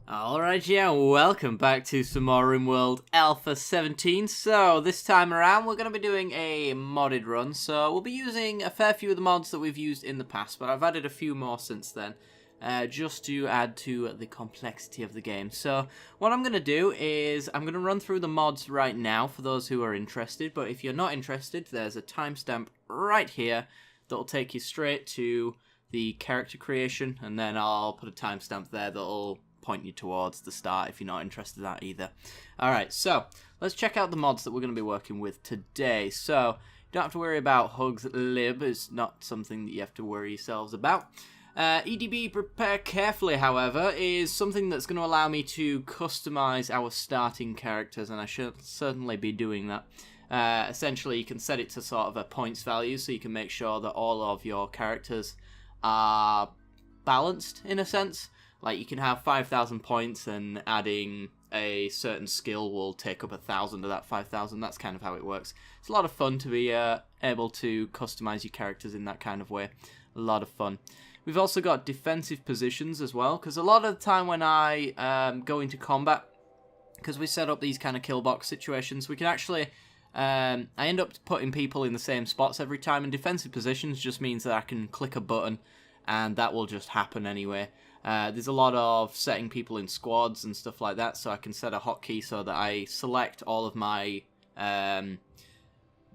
Alright, yeah, welcome back to some more Rimworld Alpha 17. So, this time around, we're going to be doing a modded run. So, we'll be using a fair few of the mods that we've used in the past, but I've added a few more since then, just to add to the complexity of the game. So, what I'm going to do is, I'm going to run through the mods right now for those who are interested, but if you're not interested, there's a timestamp right here that'll take you straight to the character creation, and then I'll put a timestamp there that'll point you towards the start if you're not interested in that either. Alright, so let's check out the mods that we're going to be working with today. So, you don't have to worry about Hugs Lib, it's not something that you have to worry yourselves about. EDB Prepare Carefully, however, is something that's going to allow me to customize our starting characters, and I should certainly be doing that. Essentially, you can set it to sort of a points value, so you can make sure that all of your characters are balanced, in a sense. Like, you can have 5,000 points, and adding a certain skill will take up 1,000 of that 5,000. That's kind of how it works. It's a lot of fun to be able to customize your characters in that kind of way. A lot of fun. We've also got defensive positions as well, because a lot of the time when I go into combat, because we set up these kind of kill box situations, we can actually... I end up putting people in the same spots every time, and defensive positions just means that I can click a button, and that will just happen anyway. There's a lot of setting people in squads and stuff like that, so I can set a hotkey so that I select all of my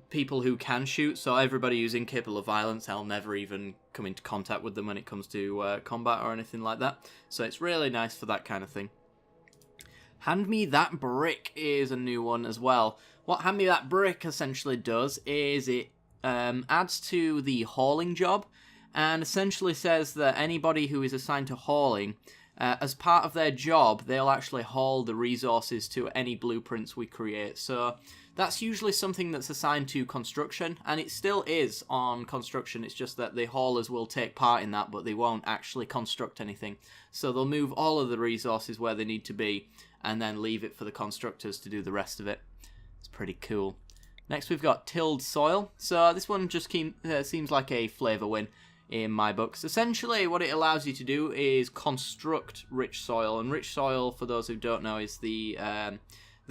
people who can shoot, so everybody who's incapable of violence, I'll never even come into contact with them when it comes to combat or anything like that. So it's really nice for that kind of thing. Hand Me That Brick is a new one as well. What Hand Me That Brick essentially does is it adds to the hauling job, and essentially says that anybody who is assigned to hauling, as part of their job, they'll actually haul the resources to any blueprints we create. So that's usually something that's assigned to construction, and it still is on construction. It's just that the haulers will take part in that, but they won't actually construct anything. So they'll move all of the resources where they need to be, and then leave it for the constructors to do the rest of it. It's pretty cool. Next we've got Tilled Soil. So this one just seems like a flavor win in my books. Essentially, what it allows you to do is construct rich soil, and rich soil, for those who don't know, is the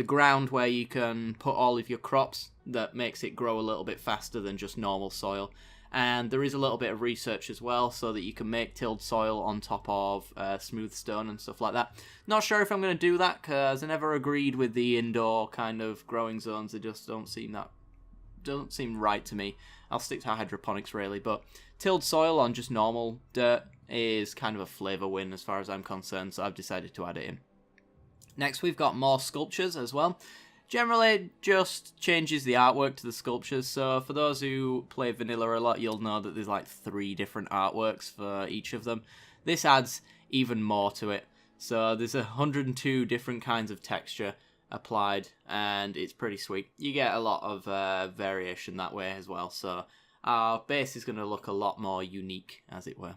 ground where you can put all of your crops. That makes it grow a little bit faster than just normal soil. And there is a little bit of research as well, so that you can make tilled soil on top of smooth stone and stuff like that. Not sure if I'm going to do that, because I never agreed with the indoor kind of growing zones. They just don't seem right to me. I'll stick to hydroponics really, but tilled soil on just normal dirt is kind of a flavor win as far as I'm concerned, so I've decided to add it in. Next we've got more sculptures as well. Generally just changes the artwork to the sculptures, so for those who play vanilla a lot, you'll know that there's like 3 different artworks for each of them. This adds even more to it, so there's 102 different kinds of texture applied, and it's pretty sweet. You get a lot of variation that way as well, so our base is going to look a lot more unique, as it were.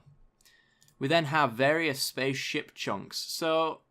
We then have various spaceship chunks. So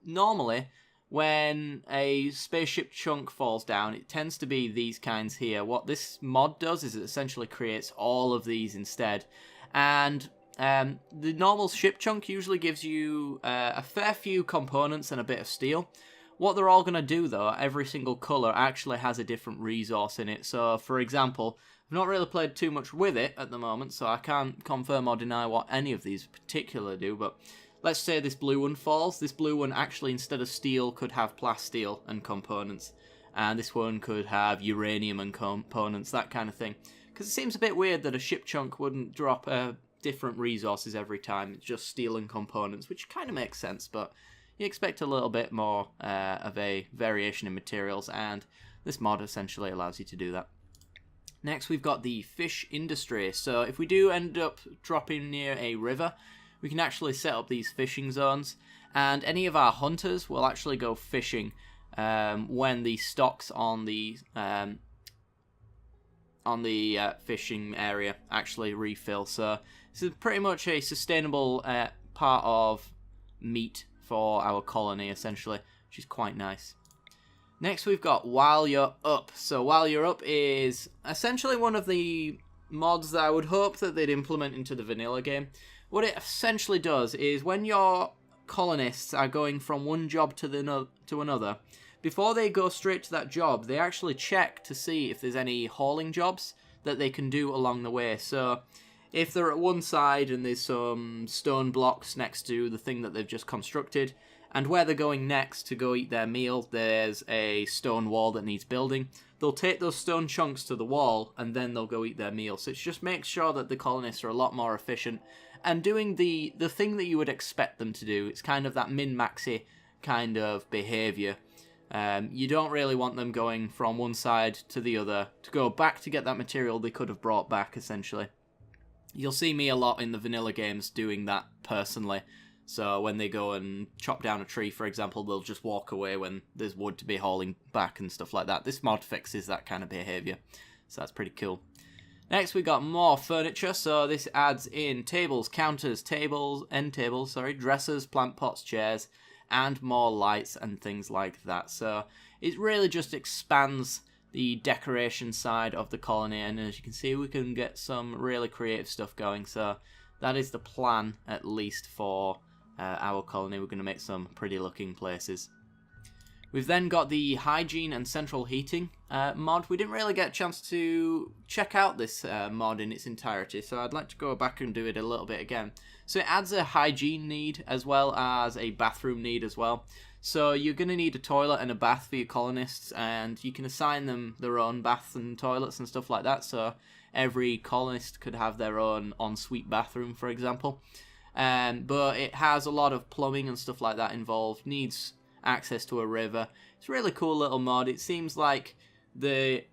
normally when a spaceship chunk falls down, it tends to be these kinds here. What this mod does is it essentially creates all of these instead, and the normal ship chunk usually gives you a fair few components and a bit of steel. What they're all going to do, though, every single colour actually has a different resource in it. So, for example, I've not really played too much with it at the moment, so I can't confirm or deny what any of these particularly do, but let's say this blue one falls. This blue one actually, instead of steel, could have plasteel and components. And this one could have uranium and components, that kind of thing. Because it seems a bit weird that a ship chunk wouldn't drop different resources every time. It's just steel and components, which kind of makes sense, but you expect a little bit more of a variation in materials, and this mod essentially allows you to do that. Next, we've got the fish industry. So if we do end up dropping near a river, we can actually set up these fishing zones, and any of our hunters will actually go fishing when the stocks on the fishing area actually refill. So this is pretty much a sustainable part of meat for our colony, essentially, which is quite nice. Next, we've got While You're Up. So While You're Up is essentially one of the mods that I would hope that they'd implement into the vanilla game. What it essentially does is when you're colonists are going from one job to another, before they go straight to that job, they actually check to see if there's any hauling jobs that they can do along the way. So if they're at one side and there's some stone blocks next to the thing that they've just constructed, and where they're going next to go eat their meal, there's a stone wall that needs building, they'll take those stone chunks to the wall and then they'll go eat their meal. So it just makes sure that the colonists are a lot more efficient and doing the thing that you would expect them to do. It's kind of that min-maxy kind of behaviour. You don't really want them going from one side to the other to go back to get that material they could have brought back, essentially. You'll see me a lot in the vanilla games doing that personally. So when they go and chop down a tree, for example, they'll just walk away when there's wood to be hauling back and stuff like that. This mod fixes that kind of behaviour, so that's pretty cool. Next we got more furniture, so this adds in tables, counters, end tables, dressers, plant pots, chairs, and more lights and things like that. So it really just expands the decoration side of the colony, and as you can see, we can get some really creative stuff going. So that is the plan, at least for our colony. We're going to make some pretty looking places. We've then got the hygiene and central heating mod. We didn't really get a chance to check out this mod in its entirety, so I'd like to go back and do it a little bit again. So it adds a hygiene need as well as a bathroom need as well. So you're going to need a toilet and a bath for your colonists, and you can assign them their own baths and toilets and stuff like that. So every colonist could have their own ensuite bathroom, for example. But it has a lot of plumbing and stuff like that involved, needs access to a river. It's a really cool little mod. It seems like the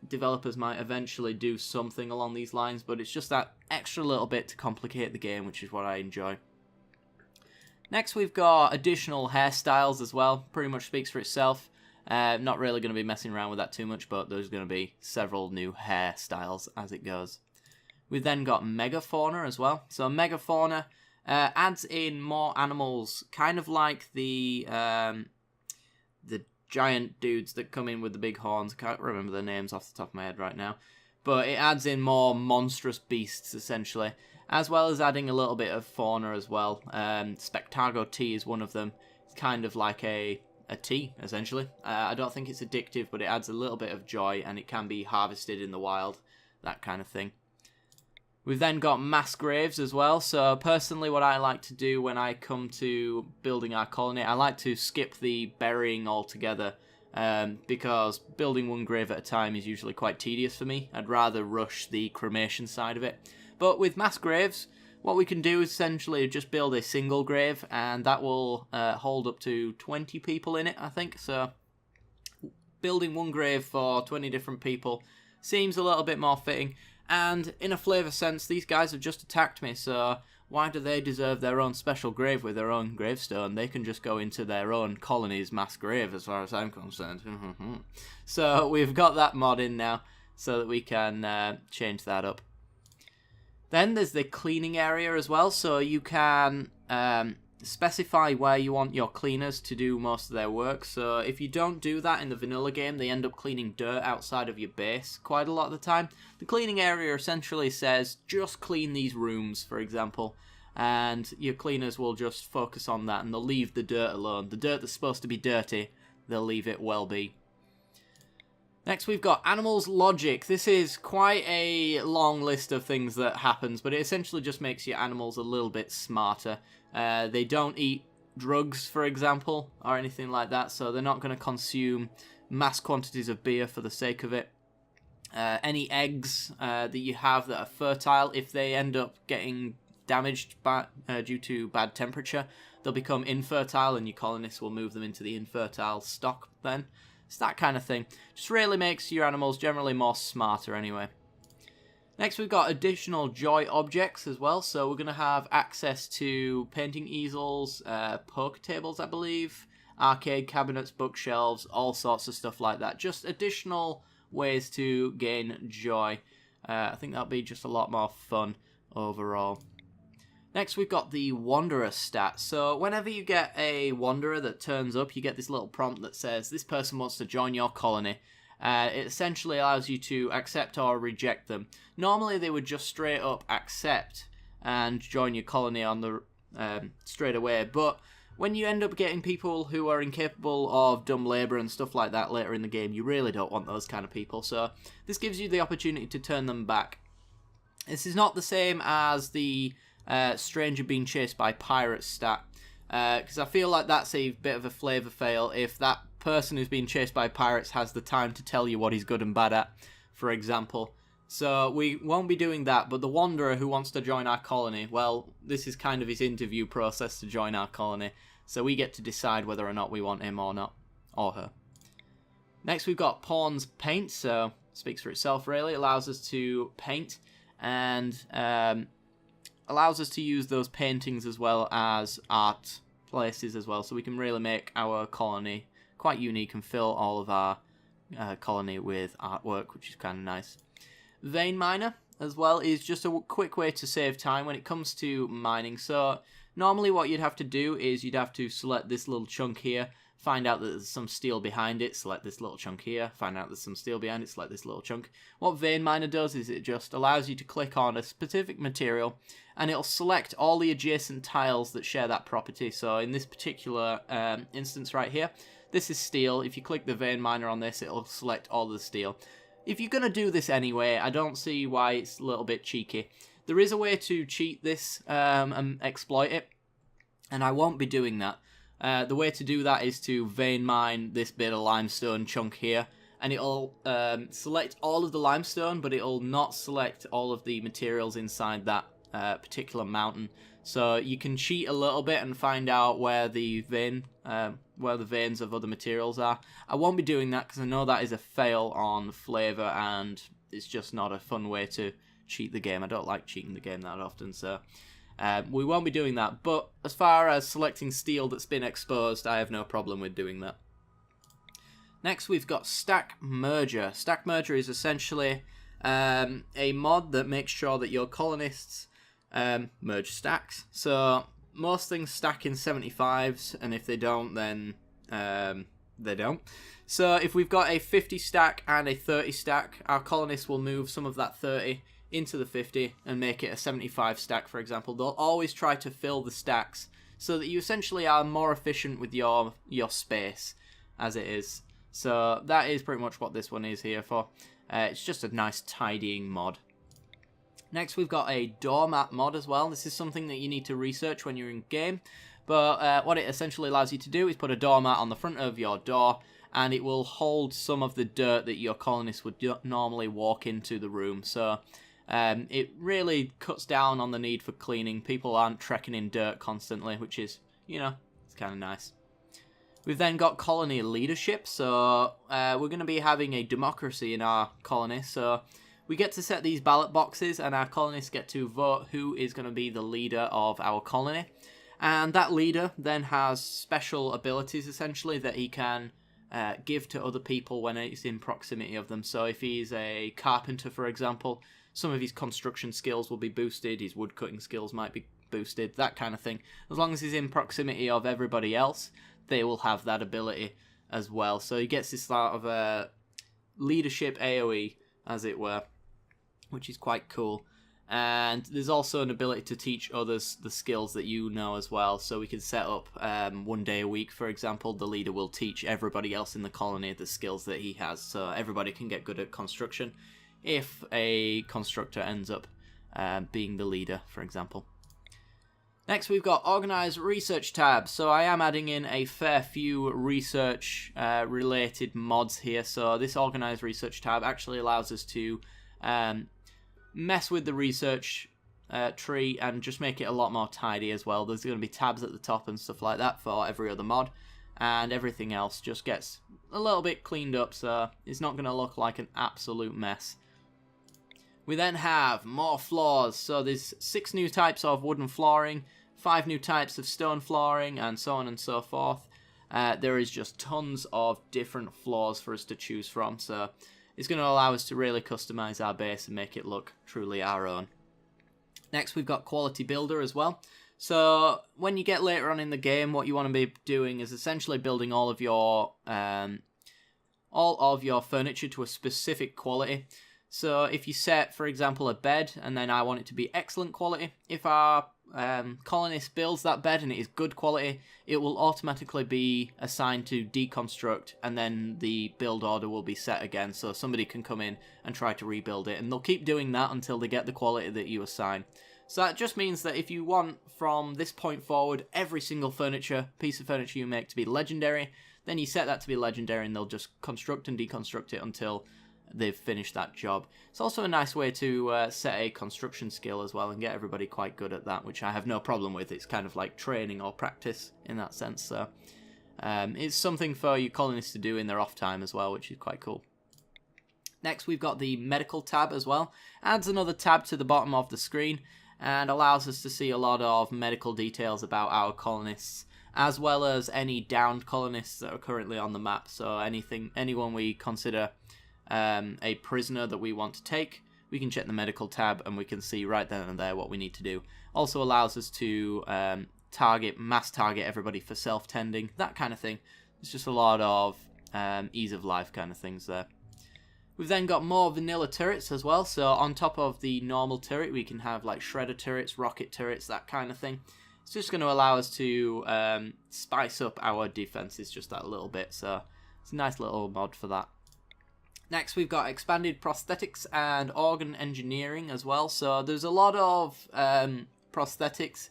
developers might eventually do something along these lines, but it's just that extra little bit to complicate the game, which is what I enjoy. Next we've got additional hairstyles as well. Pretty much speaks for itself. Not really going to be messing around with that too much, but there's going to be several new hairstyles as it goes. We've then got Megafauna as well. So Megafauna adds in more animals, kind of like the giant dudes that come in with the big horns. I can't remember their names off the top of my head right now. But it adds in more monstrous beasts, essentially, as well as adding a little bit of fauna as well. Spectago tea is one of them. It's kind of like a tea, essentially. I don't think it's addictive, but it adds a little bit of joy, and it can be harvested in the wild, that kind of thing. We've then got mass graves as well. So personally, what I like to do when I come to building our colony, I like to skip the burying altogether, because building one grave at a time is usually quite tedious for me. I'd rather rush the cremation side of it. But with mass graves, what we can do is essentially just build a single grave, and that will hold up to 20 people in it, I think. So building one grave for 20 different people seems a little bit more fitting. And in a flavour sense, these guys have just attacked me, so why do they deserve their own special grave with their own gravestone? They can just go into their own colony's mass grave, as far as I'm concerned. So we've got that mod in now, so that we can change that up. Then there's the cleaning area as well, so you can specify where you want your cleaners to do most of their work. So if you don't do that in the vanilla game, they end up cleaning dirt outside of your base quite a lot of the time. The cleaning area essentially says, just clean these rooms, for example, and your cleaners will just focus on that, and they'll leave the dirt alone. The dirt that's supposed to be dirty, they'll leave it well be. Next we've got animals logic. This is quite a long list of things that happens, but it essentially just makes your animals a little bit smarter. They don't eat drugs, for example, or anything like that, so they're not going to consume mass quantities of beer for the sake of it. Any eggs that you have that are fertile, if they end up getting damaged due to bad temperature, they'll become infertile, and your colonists will move them into the infertile stock then. It's that kind of thing. Just really makes your animals generally more smarter anyway. Next we've got additional joy objects as well. So we're going to have access to painting easels, poker tables I believe, arcade cabinets, bookshelves, all sorts of stuff like that. Just additional ways to gain joy. I think that'll be just a lot more fun overall. Next we've got the Wanderer stat. So whenever you get a Wanderer that turns up, you get this little prompt that says, this person wants to join your colony. It essentially allows you to accept or reject them. Normally they would just straight up accept and join your colony on the straight away, but when you end up getting people who are incapable of dumb labour and stuff like that later in the game, you really don't want those kind of people. So this gives you the opportunity to turn them back. This is not the same as the stranger being chased by pirates stat, because I feel like that's a bit of a flavour fail if that person who's being chased by pirates has the time to tell you what he's good and bad at, for example. So we won't be doing that, but the Wanderer who wants to join our colony, well, this is kind of his interview process to join our colony, so we get to decide whether or not we want him or not, or her. Next we've got Pawn's Paint, so speaks for itself really, allows us to paint, and allows us to use those paintings as well as art places as well, so we can really make our colony quite unique and fill all of our colony with artwork, which is kind of nice. Vein Miner as well is just a quick way to save time when it comes to mining. So normally what you'd have to do is you'd have to select this little chunk here, find out that there's some steel behind it, select this little chunk here, find out there's some steel behind it, select this little chunk. What Vein Miner does is it just allows you to click on a specific material and it'll select all the adjacent tiles that share that property. So in this particular instance right here, this is steel. If you click the Vein Miner on this, it'll select all the steel. If you're going to do this anyway, I don't see why it's a little bit cheeky. There is a way to cheat this and exploit it, and I won't be doing that. The way to do that is to vein mine this bit of limestone chunk here, and it'll select all of the limestone, but it'll not select all of the materials inside that particular mountain. So you can cheat a little bit and find out where the veins of other materials are. I won't be doing that because I know that is a fail on flavor, and it's just not a fun way to cheat the game. I don't like cheating the game that often, so we won't be doing that. But as far as selecting steel that's been exposed, I have no problem with doing that. Next we've got Stack Merger. Stack Merger is essentially a mod that makes sure that your colonists merge stacks. So most things stack in 75s, and if they don't, then they don't. So if we've got a 50 stack and a 30 stack, our colonists will move some of that 30 into the 50 and make it a 75 stack, for example. They'll always try to fill the stacks so that you essentially are more efficient with your space as it is. So that is pretty much what this one is here for. It's just a nice tidying mod. Next we've got a Doormat mod as well. This is something that you need to research when you're in game, but what it essentially allows you to do is put a doormat on the front of your door, and it will hold some of the dirt that your colonists would normally walk into the room. So it really cuts down on the need for cleaning. People aren't trekking in dirt constantly, which is, you know, it's kind of nice. We've then got colony leadership, so we're going to be having a democracy in our colony, so we get to set these ballot boxes, and our colonists get to vote who is going to be the leader of our colony. And that leader then has special abilities, essentially, that he can give to other people when he's in proximity of them. So if he's a carpenter, for example, some of his construction skills will be boosted, his woodcutting skills might be boosted, that kind of thing. As long as he's in proximity of everybody else, they will have that ability as well. So he gets this sort of leadership AoE, as it were, which is quite cool. And there's also an ability to teach others the skills that you know as well. So we can set up 1 day a week, for example. The leader will teach everybody else in the colony the skills that he has, so everybody can get good at construction if a constructor ends up being the leader, for example. Next we've got Organize Research tab. So I am adding in a fair few research related mods here. So this Organize Research tab actually allows us to mess with the research tree and just make it a lot more tidy as well. There's going to be tabs at the top and stuff like that for every other mod, and everything else just gets a little bit cleaned up, so it's not going to look like an absolute mess. We then have more floors. So there's 6 new types of wooden flooring, 5 new types of stone flooring, and so on and so forth. There is just tons of different floors for us to choose from, so it's going to allow us to really customize our base and make it look truly our own. Next we've got Quality Builder as well. So when you get later on in the game, what you want to be doing is essentially building all of your furniture to a specific quality. So if you set, for example, a bed, and then I want it to be excellent quality, if our colonist builds that bed and it is good quality, it will automatically be assigned to deconstruct, and then the build order will be set again, so somebody can come in and try to rebuild it, and they'll keep doing that until they get the quality that you assign. So that just means that if you want, from this point forward, every single piece of furniture you make to be legendary, then you set that to be legendary and they'll just construct and deconstruct it until they've finished that job. It's also a nice way to set a construction skill as well and get everybody quite good at that, which I have no problem with. It's kind of like training or practice in that sense. So it's something for your colonists to do in their off time as well, which is quite cool. Next, we've got the medical tab as well. Adds another tab to the bottom of the screen and allows us to see a lot of medical details about our colonists, as well as any downed colonists that are currently on the map. So anyone we consider a prisoner that we want to take, we can check the medical tab and we can see right then and there what we need to do. Also allows us to mass target everybody for self-tending, that kind of thing. It's just a lot of ease of life kind of things there. We've then got more vanilla turrets as well, so on top of the normal turret we can have like shredder turrets, rocket turrets, that kind of thing. It's just going to allow us to spice up our defenses just that little bit, so it's a nice little mod for that. Next, we've got expanded prosthetics and organ engineering as well. So there's a lot of prosthetics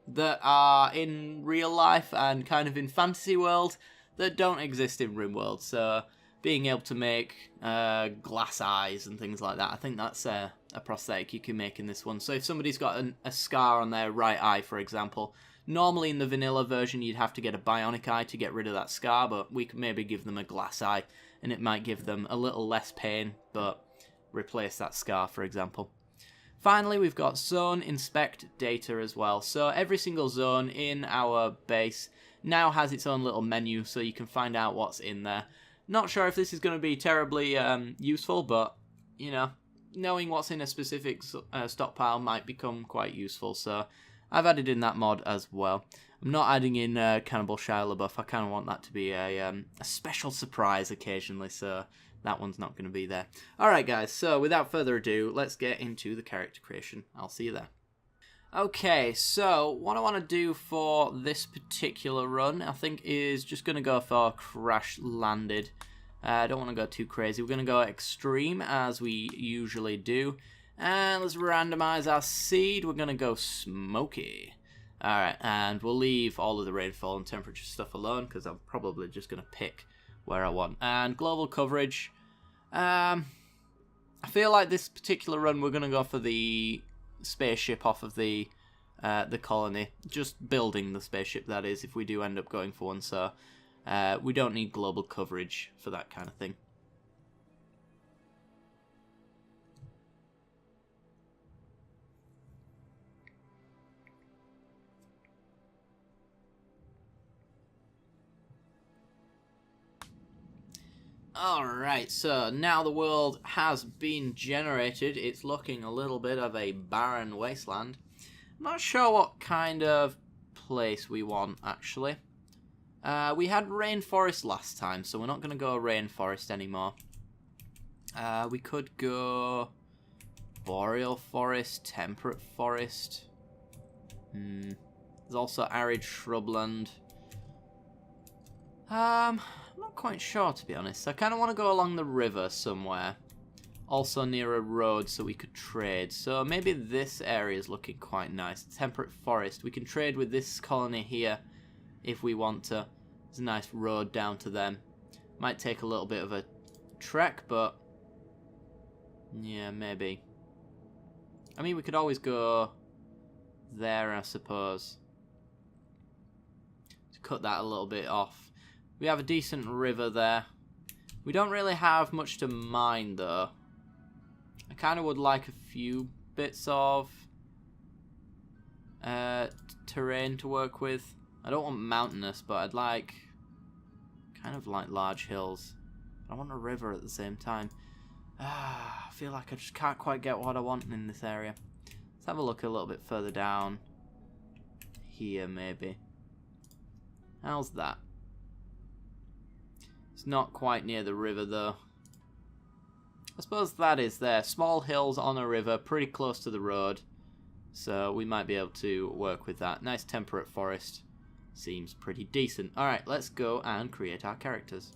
that are in real life and kind of in fantasy world that don't exist in Rimworld. So being able to make glass eyes and things like that, I think that's a prosthetic you can make in this one. So if somebody's got a scar on their right eye, for example, normally in the vanilla version you'd have to get a bionic eye to get rid of that scar, but we could maybe give them a glass eye and it might give them a little less pain, but replace that scar, for example. Finally, we've got SunInspect Data as well. So every single zone in our base now has its own little menu, so you can find out what's in there. Not sure if this is going to be terribly useful, but, you know, knowing what's in a specific stockpile might become quite useful. So I've added in that mod as well. I'm not adding in Cannibal Shia LaBeouf. I kind of want that to be a special surprise occasionally, so that one's not going to be there. Alright guys, so without further ado, let's get into the character creation. I'll see you there. Okay, so what I want to do for this particular run, I think, is just going to go for Crash Landed. I don't want to go too crazy. We're going to go extreme, as we usually do. And let's randomize our seed. We're going to go smoky. Alright, and we'll leave all of the rainfall and temperature stuff alone, because I'm probably just going to pick where I want. And global coverage. I feel like this particular run we're going to go for the spaceship off of the colony. Just building the spaceship, that is, if we do end up going for one. So we don't need global coverage for that kind of thing. Alright, so now the world has been generated. It's looking a little bit of a barren wasteland. I'm not sure what kind of place we want, actually. We had rainforest last time, so we're not going to go rainforest anymore. We could go boreal forest, temperate forest. There's also arid shrubland. I'm not quite sure, to be honest. I kind of want to go along the river somewhere. Also near a road so we could trade. So maybe this area is looking quite nice. Temperate forest. We can trade with this colony here if we want to. There's a nice road down to them. Might take a little bit of a trek, but yeah, maybe. I mean, we could always go there, I suppose. To cut that a little bit off. We have a decent river there. We don't really have much to mine, though. I kind of would like a few bits of terrain to work with. I don't want mountainous, but I'd like kind of like large hills. I want a river at the same time. I feel like I just can't quite get what I want in this area. Let's have a look a little bit further down here, maybe. How's that? It's not quite near the river, though. I suppose that is there. Small hills on a river, pretty close to the road. So we might be able to work with that. Nice temperate forest. Seems pretty decent. Alright, let's go and create our characters.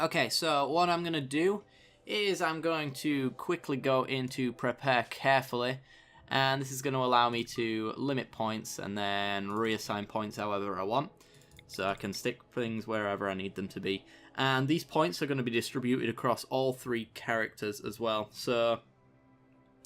Okay, so what I'm going to do is I'm going to quickly go into prepare carefully, and this is going to allow me to limit points and then reassign points however I want, so I can stick things wherever I need them to be. And these points are going to be distributed across all 3 characters as well, so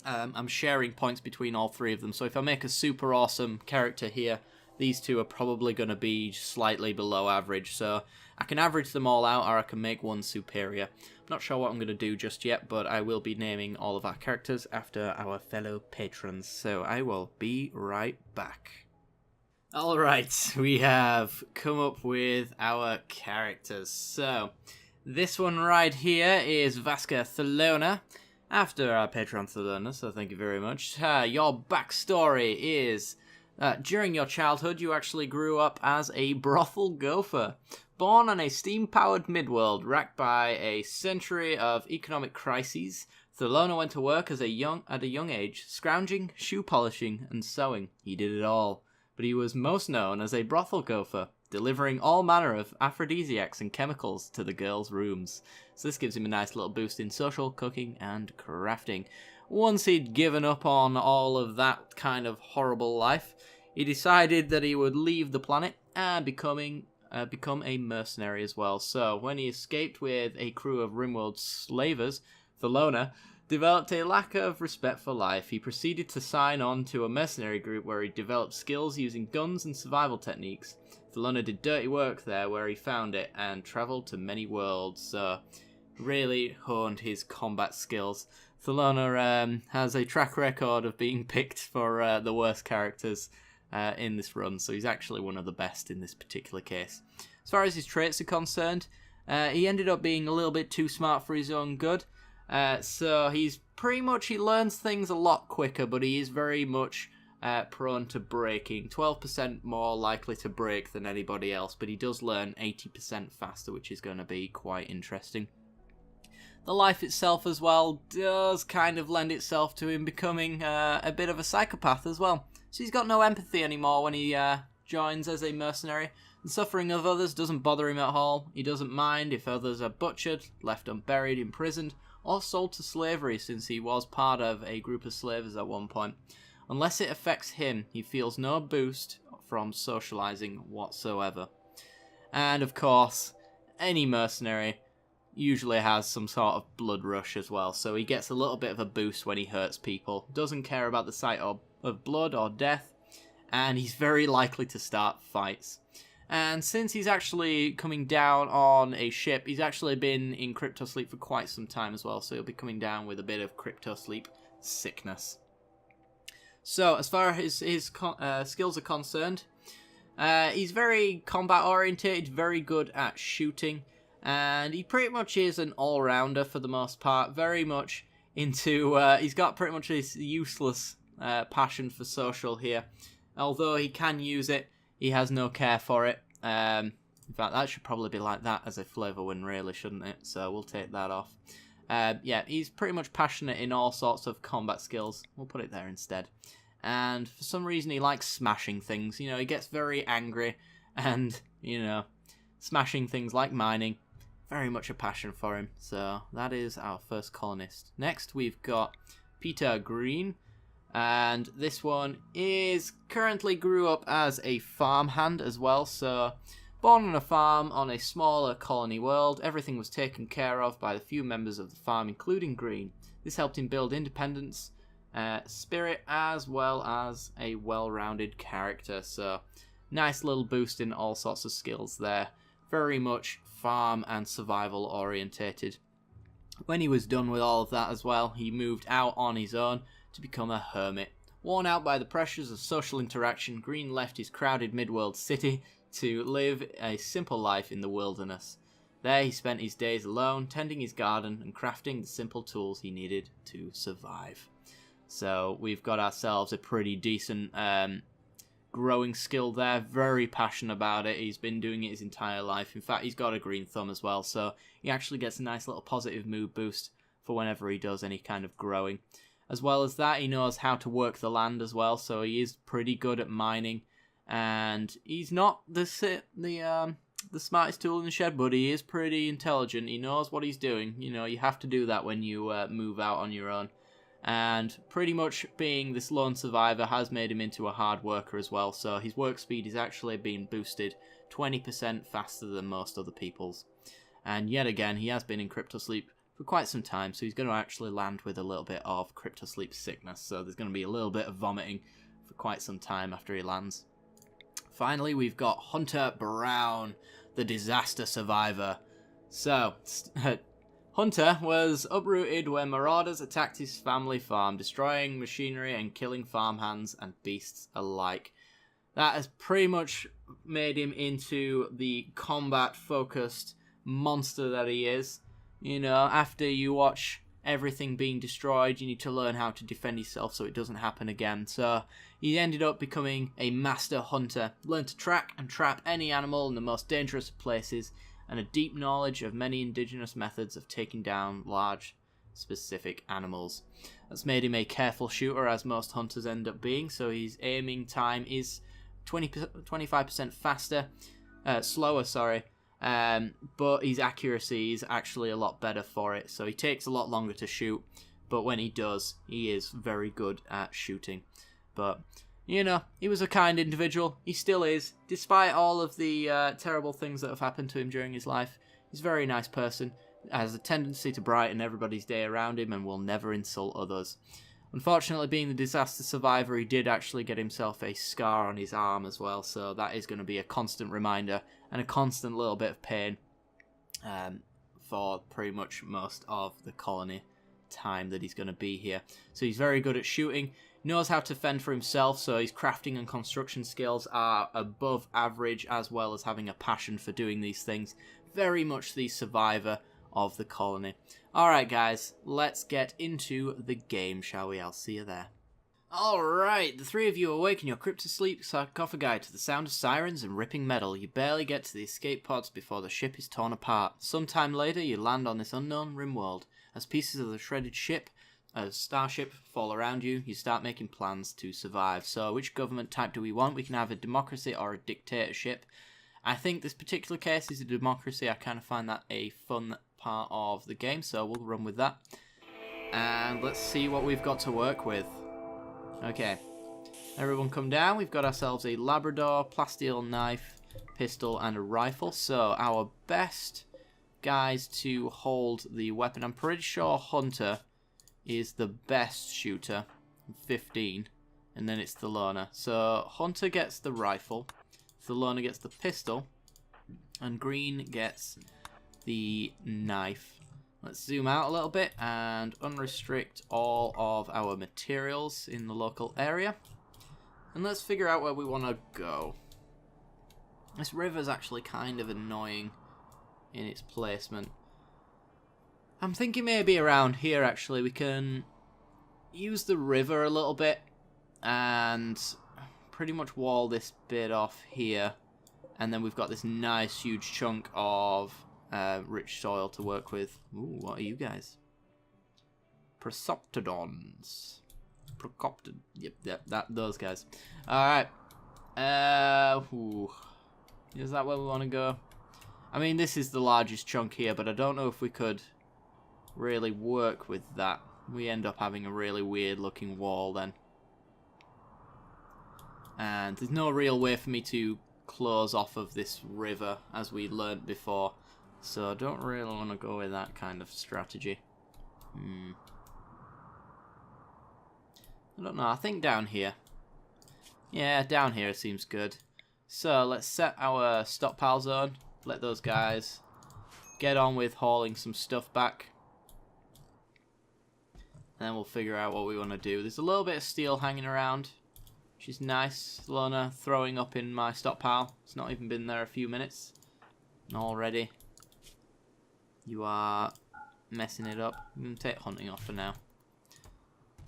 I'm sharing points between all 3 of them. So if I make a super awesome character here, these 2 are probably going to be slightly below average, so I can average them all out, or I can make one superior. I'm not sure what I'm going to do just yet, but I will be naming all of our characters after our fellow patrons, so I will be right back. Alright, we have come up with our characters. So, this one right here is Vasca Thelona, after our patron Thelona, so thank you very much. Your backstory is... during your childhood, you actually grew up as a brothel gopher. Born on a steam-powered midworld racked by a century of economic crises, Thelona went to work at a young age, scrounging, shoe polishing, and sewing. He did it all, but he was most known as a brothel gopher, delivering all manner of aphrodisiacs and chemicals to the girls' rooms. So this gives him a nice little boost in social, cooking, and crafting. Once he'd given up on all of that kind of horrible life, he decided that he would leave the planet and become a mercenary as well. So when he escaped with a crew of Rimworld slavers, Thelona developed a lack of respect for life. He proceeded to sign on to a mercenary group where he developed skills using guns and survival techniques. Thelona did dirty work there where he found it and travelled to many worlds, so really honed his combat skills. Thelona has a track record of being picked for the worst characters in this run, so he's actually one of the best in this particular case. As far as his traits are concerned, he ended up being a little bit too smart for his own good, so he learns things a lot quicker, but he is very much prone to breaking. 12% more likely to break than anybody else, but he does learn 80% faster, which is going to be quite interesting. The life itself as well does kind of lend itself to him becoming a bit of a psychopath as well. So he's got no empathy anymore when he joins as a mercenary. The suffering of others doesn't bother him at all. He doesn't mind if others are butchered, left unburied, imprisoned, or sold to slavery, since he was part of a group of slavers at one point. Unless it affects him, he feels no boost from socializing whatsoever. And of course, any mercenary usually has some sort of blood rush as well, so he gets a little bit of a boost when he hurts people. Doesn't care about the sight of blood or death, and he's very likely to start fights. And since he's actually coming down on a ship, he's actually been in crypto sleep for quite some time as well, so he'll be coming down with a bit of crypto sleep sickness. So as far as his skills are concerned, he's very combat orientated, very good at shooting, and he pretty much is an all-rounder for the most part, very much into, he's got pretty much this useless passion for social here. Although he can use it, he has no care for it. In fact, that should probably be like that as a flavor win, really, shouldn't it? So we'll take that off. Yeah, he's pretty much passionate in all sorts of combat skills. We'll put it there instead. And for some reason, he likes smashing things. You know, he gets very angry, and, you know, smashing things like mining, very much a passion for him. So that is our first colonist. Next, we've got Peter Green. And this one is currently grew up as a farmhand as well, so born on a farm on a smaller colony world. Everything was taken care of by the few members of the farm, including Green. This helped him build independence, spirit, as well as a well-rounded character, so nice little boost in all sorts of skills there. Very much farm and survival orientated. When he was done with all of that as well, he moved out on his own to become a hermit. Worn out by the pressures of social interaction, Green left his crowded midworld city to live a simple life in the wilderness. There he spent his days alone, tending his garden and crafting the simple tools he needed to survive. So we've got ourselves a pretty decent growing skill there, very passionate about it. He's been doing it his entire life. In fact, he's got a green thumb as well, so he actually gets a nice little positive mood boost for whenever he does any kind of growing. As well as that, he knows how to work the land as well, so he is pretty good at mining. And he's not the smartest tool in the shed, but he is pretty intelligent. He knows what he's doing. You know, you have to do that when you move out on your own. And pretty much being this lone survivor has made him into a hard worker as well, so his work speed is actually being boosted 20% faster than most other people's. And yet again, he has been in cryptosleep for quite some time, so he's going to actually land with a little bit of cryptosleep sickness, so there's going to be a little bit of vomiting for quite some time after he lands. Finally, we've got Hunter Brown, the disaster survivor. So, Hunter was uprooted when marauders attacked his family farm, destroying machinery and killing farmhands and beasts alike. That has pretty much made him into the combat-focused monster that he is. You know, after you watch everything being destroyed, you need to learn how to defend yourself so it doesn't happen again. So he ended up becoming a master hunter, learned to track and trap any animal in the most dangerous places, and a deep knowledge of many indigenous methods of taking down large, specific animals. That's made him a careful shooter, as most hunters end up being, so his aiming time is 25% slower, but his accuracy is actually a lot better for it, so he takes a lot longer to shoot, but when he does, he is very good at shooting. But, you know, he was a kind individual, he still is, despite all of the terrible things that have happened to him during his life. He's a very nice person, has a tendency to brighten everybody's day around him, and will never insult others. Unfortunately, being the disaster survivor, he did actually get himself a scar on his arm as well, so that is going to be a constant reminder and a constant little bit of pain for pretty much most of the colony time that he's going to be here. So he's very good at shooting, knows how to fend for himself, so his crafting and construction skills are above average, as well as having a passion for doing these things. Very much the survivor of the colony. Alright guys, let's get into the game, shall we? I'll see you there. Alright, the three of you awake in your cryptosleep sarcophagi to the sound of sirens and ripping metal. You barely get to the escape pods before the ship is torn apart. Sometime later, you land on this unknown Rimworld. As pieces of the shredded ship, a starship, fall around you, you start making plans to survive. So, which government type do we want? We can have a democracy or a dictatorship. I think this particular case is a democracy. I kind of find that a fun part of the game, so we'll run with that. And let's see what we've got to work with. Okay, everyone come down. We've got ourselves a Labrador, plasteel knife, pistol, and a rifle. So our best guys to hold the weapon. I'm pretty sure Hunter is the best shooter, 15, and then it's the loner. So Hunter gets the rifle, the loner gets the pistol, and Green gets the knife. Let's zoom out a little bit and unrestrict all of our materials in the local area. And let's figure out where we want to go. This river's actually kind of annoying in its placement. I'm thinking maybe around here actually we can use the river a little bit and pretty much wall this bit off here. And then we've got this nice huge chunk of rich soil to work with. Ooh, what are you guys? Prosoptodons. Yep, those guys. Alright. Is that where we want to go? I mean, this is the largest chunk here, but I don't know if we could really work with that. We end up having a really weird looking wall then. And there's no real way for me to close off of this river, as we learnt before. So I don't really want to go with that kind of strategy. I don't know, I think down here. Yeah, down here seems good. So let's set our stockpile zone. Let those guys get on with hauling some stuff back. And then we'll figure out what we want to do. There's a little bit of steel hanging around, which is nice. Lona throwing up in my stockpile. It's not even been there a few minutes already. You are messing it up. I'm going to take hunting off for now.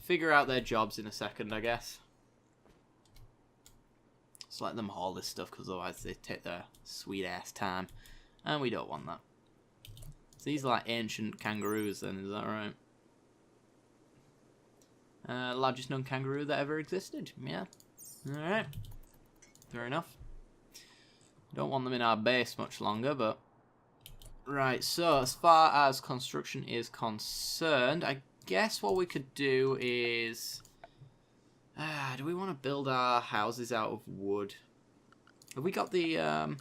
Figure out their jobs in a second, I guess. Just let them haul this stuff, because otherwise they take their sweet ass time. And we don't want that. So these are like ancient kangaroos then, is that right? Largest known kangaroo that ever existed. Yeah. Alright. Fair enough. Don't want them in our base much longer, but... Right, so as far as construction is concerned, I guess what we could do is... do we want to build our houses out of wood? Have we got the...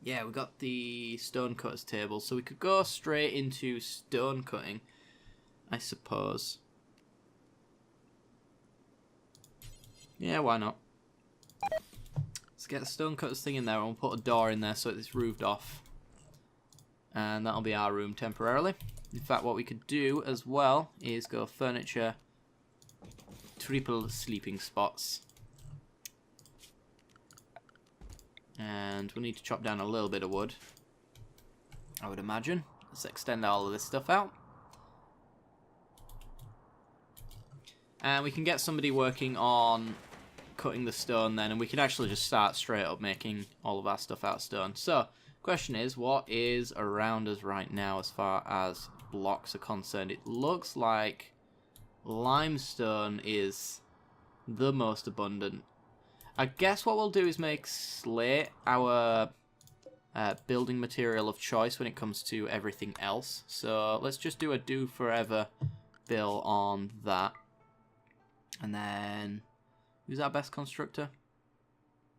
Yeah, we got the stone cutters table, so we could go straight into stone cutting, I suppose. Yeah, why not? Let's get the stone cutters thing in there, and we'll put a door in there so it's roofed off. And that'll be our room temporarily. In fact, what we could do as well is go furniture, triple sleeping spots. And we need to chop down a little bit of wood, I would imagine. Let's extend all of this stuff out. And we can get somebody working on cutting the stone then, and we can actually just start straight up making all of our stuff out of stone. So, question is, what is around us right now as far as blocks are concerned? It looks like limestone is the most abundant. I guess what we'll do is make slate our building material of choice when it comes to everything else. So let's just do a do forever bill on that. And then, who's our best constructor?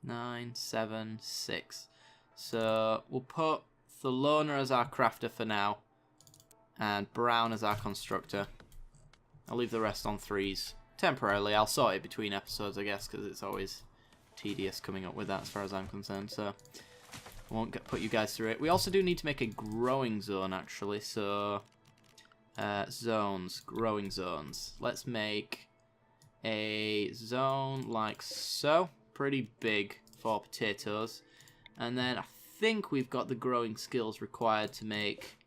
9, 7, 6. So we'll put Thelona as our crafter for now, and Brown as our constructor. I'll leave the rest on 3s temporarily. I'll sort it between episodes, I guess, because it's always tedious coming up with that as far as I'm concerned, so I won't put you guys through it. We also do need to make a growing zone, actually, so zones, growing zones. Let's make a zone like so, pretty big for potatoes, and then I think we've got the growing skills required to make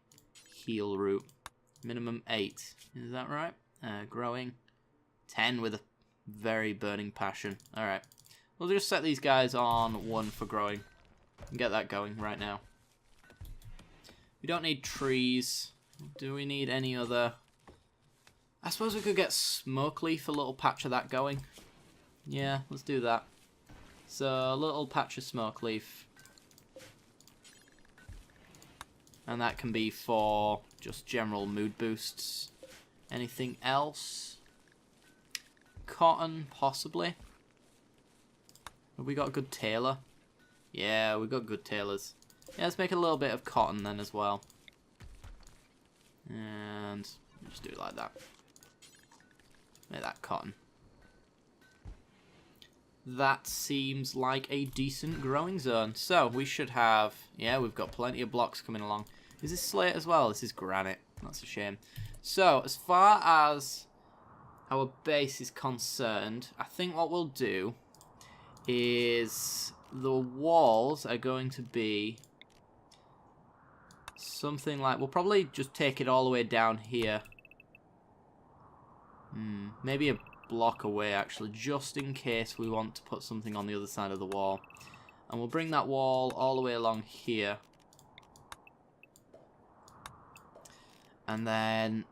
heal root. Minimum 8, is that right? Growing 10 with a very burning passion. Alright. We'll just set these guys on 1 for growing and get that going right now. We don't need trees. Do we need any other... I suppose we could get smoke leaf, a little patch of that going. Yeah, let's do that. So, a little patch of smoke leaf. And that can be for just general mood boosts. Anything else? Cotton, possibly. Have we got a good tailor? Yeah, we've got good tailors. Yeah, let's make a little bit of cotton then as well. And just do it like that. Make that cotton. That seems like a decent growing zone. So, we should have... Yeah, we've got plenty of blocks coming along. Is this slate as well? This is granite. That's a shame. So, as far as our base is concerned, I think what we'll do is the walls are going to be something like... We'll probably just take it all the way down here. Maybe a block away, actually, just in case we want to put something on the other side of the wall. And we'll bring that wall all the way along here. And then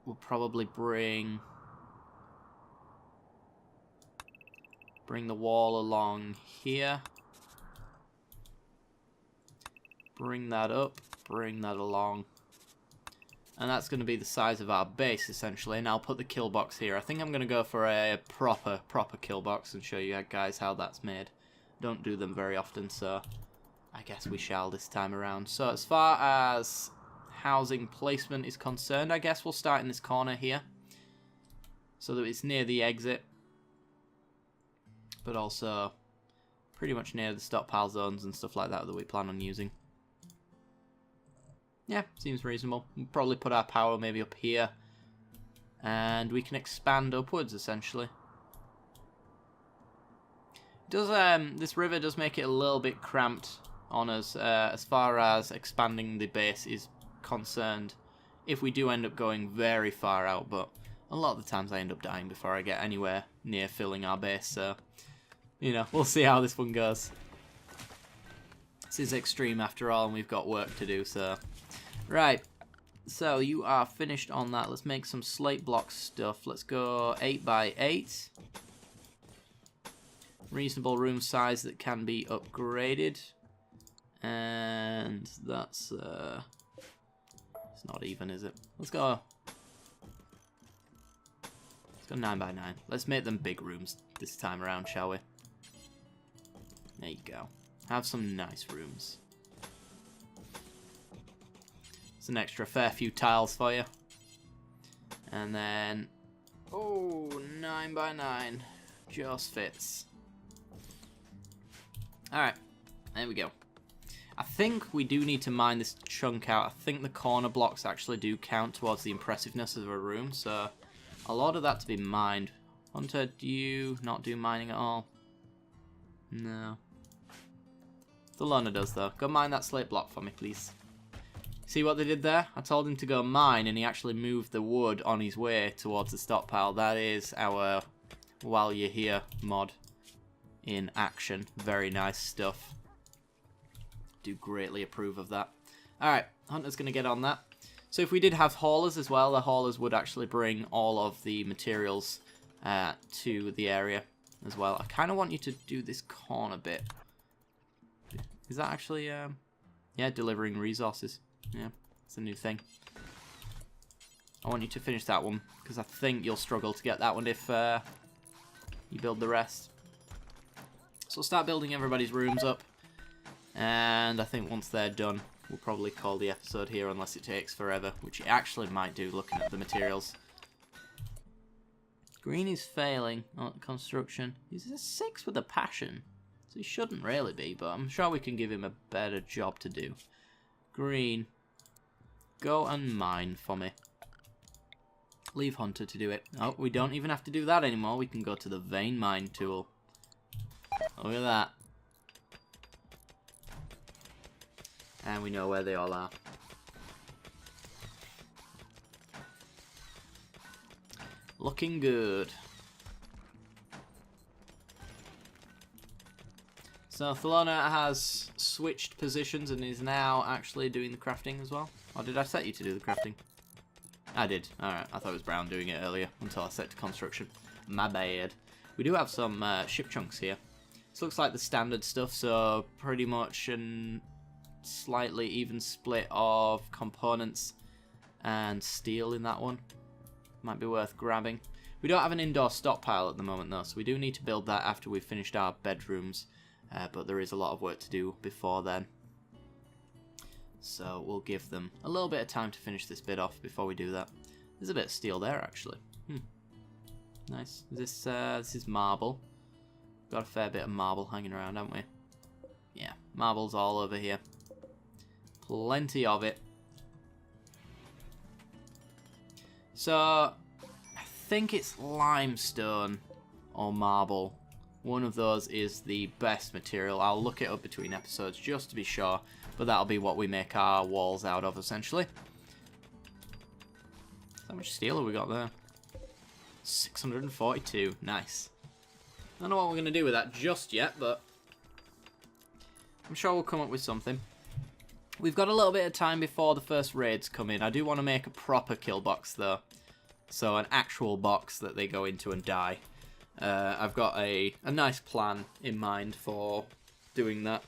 we'll probably bring the wall along here. Bring that up, bring that along. And that's going to be the size of our base, essentially. And I'll put the kill box here. I think I'm going to go for a proper kill box and show you guys how that's made. Don't do them very often, so I guess we shall this time around. So as far as housing placement is concerned, I guess we'll start in this corner here, so that it's near the exit, but also pretty much near the stockpile zones and stuff like that that we plan on using. Yeah, seems reasonable. We'll probably put our power maybe up here, and we can expand upwards, essentially. This river does make it a little bit cramped on us as far as expanding the base is concerned, if we do end up going very far out, but a lot of the times I end up dying before I get anywhere near filling our base, so, you know, we'll see how this one goes. This is extreme after all, and we've got work to do, so... Right, So you are finished on that. Let's make some slate block stuff. Let's go 8 by 8. Reasonable room size that can be upgraded. And that's it's not even, is it? Let's go 9 by 9. Let's make them big rooms this time around, shall we? There you go. Have some nice rooms. It's an extra fair few tiles for you. And then, oh, 9 by 9. Just fits. Alright, there we go. I think we do need to mine this chunk out. I think the corner blocks actually do count towards the impressiveness of a room, so a lot of that to be mined. Hunter, do you not do mining at all? No. The loner does, though. Go mine that slate block for me, please. See what they did there? I told him to go mine, and he actually moved the wood on his way towards the stockpile. That is our While You're Here mod in action. Very nice stuff. Do greatly approve of that. Alright, Hunter's going to get on that. So if we did have haulers as well, the haulers would actually bring all of the materials to the area as well. I kind of want you to do this corner bit. Is that actually, yeah, delivering resources. Yeah, it's a new thing. I want you to finish that one, because I think you'll struggle to get that one if you build the rest. So we'll start building everybody's rooms up. And I think once they're done, we'll probably call the episode here, unless it takes forever, which it actually might do, looking at the materials. Green is failing on construction. He's a 6 with a passion, so he shouldn't really be, but I'm sure we can give him a better job to do. Green, go and mine for me. Leave Hunter to do it. Oh, we don't even have to do that anymore. We can go to the vein mine tool. Look at that. And we know where they all are. Looking good. So Thelona has switched positions and is now actually doing the crafting as well. Or did I set you to do the crafting? I did. Alright, I thought it was Brown doing it earlier until I set to construction. My bad. We do have some ship chunks here. This looks like the standard stuff, so pretty much an slightly even split of components and steel in that one. Might be worth grabbing. We don't have an indoor stockpile at the moment though, so we do need to build that after we've finished our bedrooms, but there is a lot of work to do before then. So we'll give them a little bit of time to finish this bit off before we do that. There's a bit of steel there actually. Nice. This is marble. Got a fair bit of marble hanging around, haven't we? Yeah, marble's all over here. Plenty of it. So, I think it's limestone or marble. One of those is the best material. I'll look it up between episodes just to be sure. But that'll be what we make our walls out of, essentially. How much steel have we got there? 642. Nice. I don't know what we're going to do with that just yet, but I'm sure we'll come up with something. We've got a little bit of time before the first raids come in. I do want to make a proper kill box, though. So an actual box that they go into and die. I've got a nice plan in mind for doing that.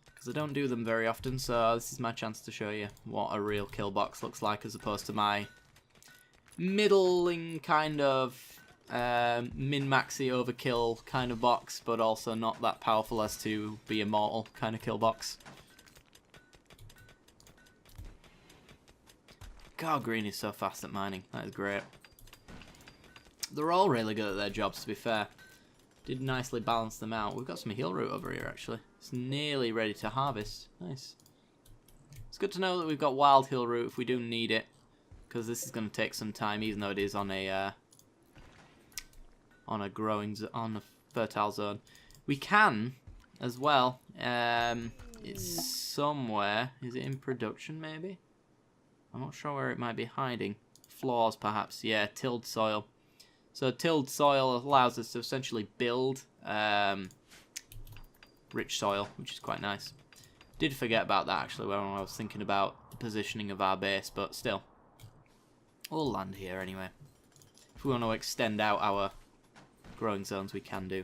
Because I don't do them very often, so this is my chance to show you what a real kill box looks like as opposed to my middling kind of min-maxy overkill kind of box, but also not that powerful as to be immortal kind of kill box. God, Green is so fast at mining. That is great. They're all really good at their jobs, to be fair. Did nicely balance them out. We've got some heal root over here, actually. It's nearly ready to harvest. Nice. It's good to know that we've got wild heal root if we do need it, because this is going to take some time, even though it is on a on a fertile zone. We can as well. It's somewhere. Is it in production, maybe? I'm not sure where it might be hiding. Floors, perhaps. Yeah, tilled soil. So tilled soil allows us to essentially build rich soil, which is quite nice. Did forget about that actually when I was thinking about the positioning of our base, but still. We'll land here anyway. If we want to extend out our growing zones, we can do.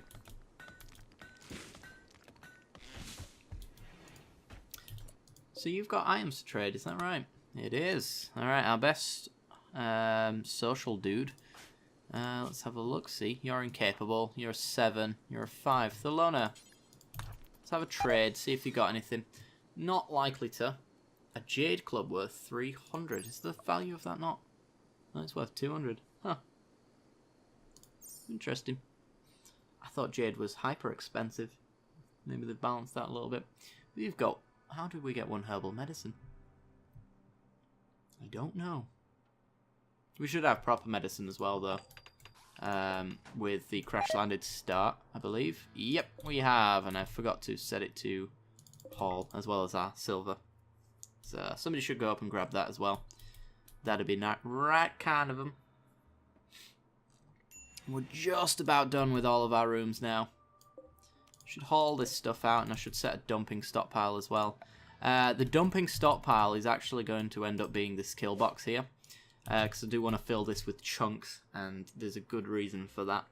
So you've got items to trade, is that right? It is. Alright, our best social dude. Let's have a look. See, you're incapable. You're a 7. You're a 5. Thelona. Let's have a trade. See if you got anything. Not likely to. A jade club worth 300. Is the value of that not? No, it's worth 200. Huh. Interesting. I thought jade was hyper expensive. Maybe they've balanced that a little bit. We've got... How did we get 1 herbal medicine? I don't know. We should have proper medicine as well, though. With the crash landed start, I believe. Yep, we have. And I forgot to set it to Paul, as well as our silver. So somebody should go up and grab that as well. That'd be right kind of them. We're just about done with all of our rooms now. Should haul this stuff out, and I should set a dumping stockpile as well. The dumping stockpile is actually going to end up being this kill box here. Because I do want to fill this with chunks, and there's a good reason for that.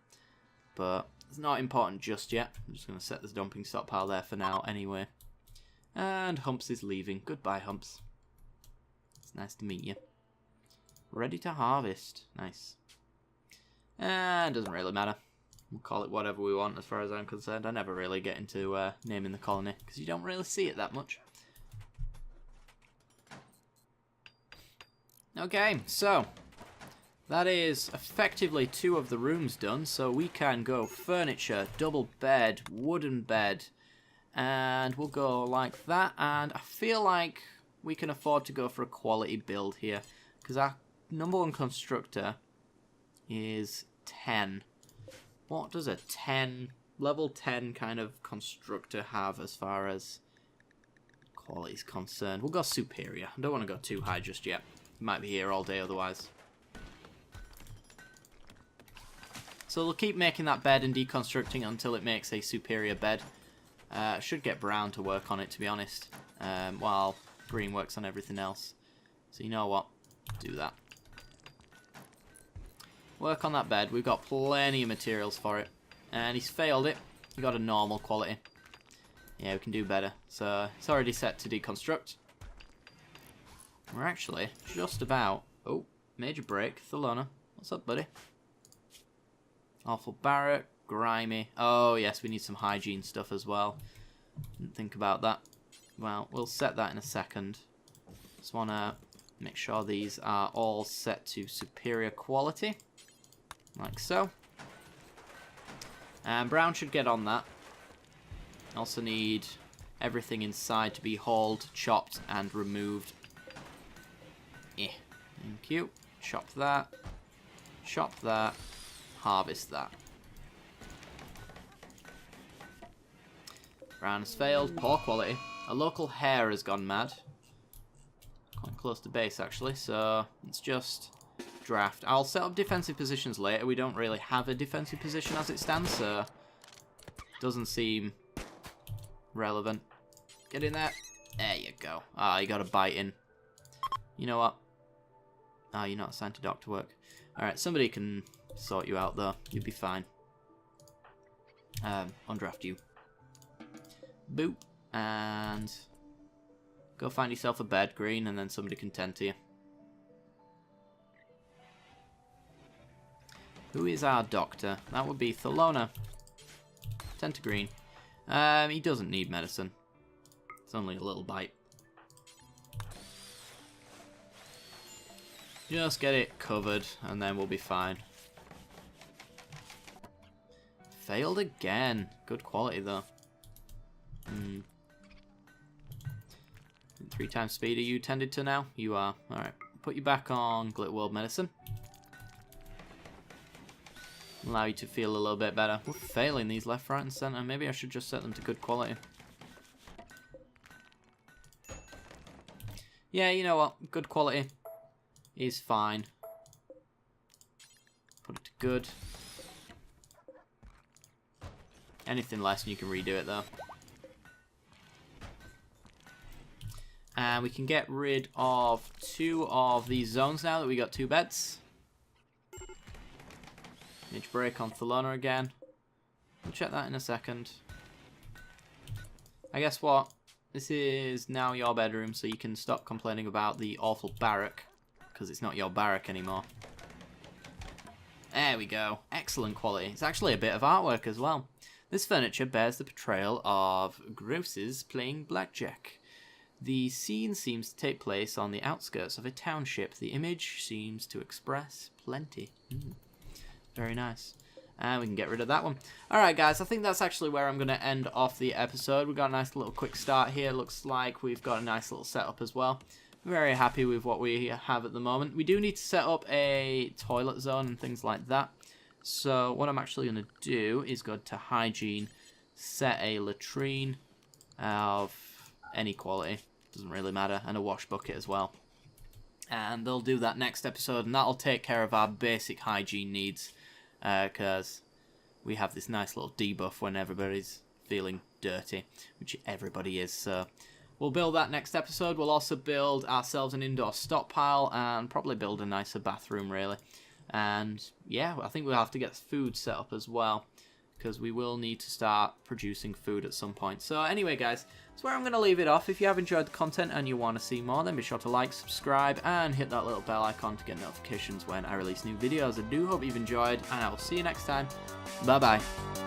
But it's not important just yet. I'm just going to set this dumping stockpile there for now anyway. And Humps is leaving. Goodbye, Humps. It's nice to meet you. Ready to harvest. Nice. And doesn't really matter. We'll call it whatever we want as far as I'm concerned. I never really get into naming the colony because you don't really see it that much. Okay, so that is effectively 2 of the rooms done. So we can go furniture, double bed, wooden bed, and we'll go like that. And I feel like we can afford to go for a quality build here because our number 1 constructor is 10. What does a 10, level 10 kind of constructor have as far as quality is concerned? We'll go superior. I don't want to go too high just yet. We might be here all day otherwise. So we'll keep making that bed and deconstructing until it makes a superior bed. Should get brown to work on it, to be honest, while green works on everything else. So you know what? Do that. Work on that bed. We've got plenty of materials for it. And he's failed it. He got a normal quality. Yeah, we can do better. So it's already set to deconstruct. We're actually just about... Oh, major break. Thelona. What's up, buddy? Awful Barrack. Grimy. Oh, yes, we need some hygiene stuff as well. Didn't think about that. Well, we'll set that in a second. Just want to make sure these are all set to superior quality. Like so. And brown should get on that. Also need everything inside to be hauled, chopped, and removed. Thank you. Chop that. Chop that. Harvest that. Brown has failed. Poor quality. A local hare has gone mad. Quite close to base, actually. So it's just... draft. I'll set up defensive positions later. We don't really have a defensive position as it stands, so doesn't seem relevant. Get in there. There you go. Ah, you got a bite in. You know what? Ah, you're not assigned to doctor work. Alright, somebody can sort you out, though. You'll be fine. Undraft you. Boop. And go find yourself a bed, green, and then somebody can tend to you. Who is our doctor? That would be Thelona. 10 to green. He doesn't need medicine. It's only a little bite. Just get it covered, and then we'll be fine. Failed again. Good quality, though. 3 times speed, are you tended to now? You are. Alright. Put you back on Glitter World Medicine. Allow you to feel a little bit better. We're failing these left, right, and centre. Maybe I should just set them to good quality. Yeah, you know what? Good quality is fine. Put it to good. Anything less and you can redo it, though. And we can get rid of 2 of these zones now that we got 2 beds. Image break on Thelona again. We'll check that in a second. I guess what? This is now your bedroom, so you can stop complaining about the awful barrack, because it's not your barrack anymore. There we go. Excellent quality. It's actually a bit of artwork as well. This furniture bears the portrayal of grosses playing blackjack. The scene seems to take place on the outskirts of a township. The image seems to express plenty. Very nice. And we can get rid of that one. Alright guys, I think that's actually where I'm going to end off the episode. We've got a nice little quick start here. Looks like we've got a nice little setup as well. Very happy with what we have at the moment. We do need to set up a toilet zone and things like that. So what I'm actually going to do is go to Hygiene, set a latrine of any quality, doesn't really matter, and a wash bucket as well. And they'll do that next episode, and that'll take care of our basic hygiene needs, because we have this nice little debuff when everybody's feeling dirty, which everybody is. So we'll build that next episode. We'll also build ourselves an indoor stockpile and probably build a nicer bathroom, really. And yeah, I think we'll have to get food set up as well, because we will need to start producing food at some point. So anyway guys, that's where I'm going to leave it off. If you have enjoyed the content and you want to see more, then be sure to like, subscribe, and hit that little bell icon to get notifications when I release new videos. I do hope you've enjoyed, and I will see you next time. Bye bye.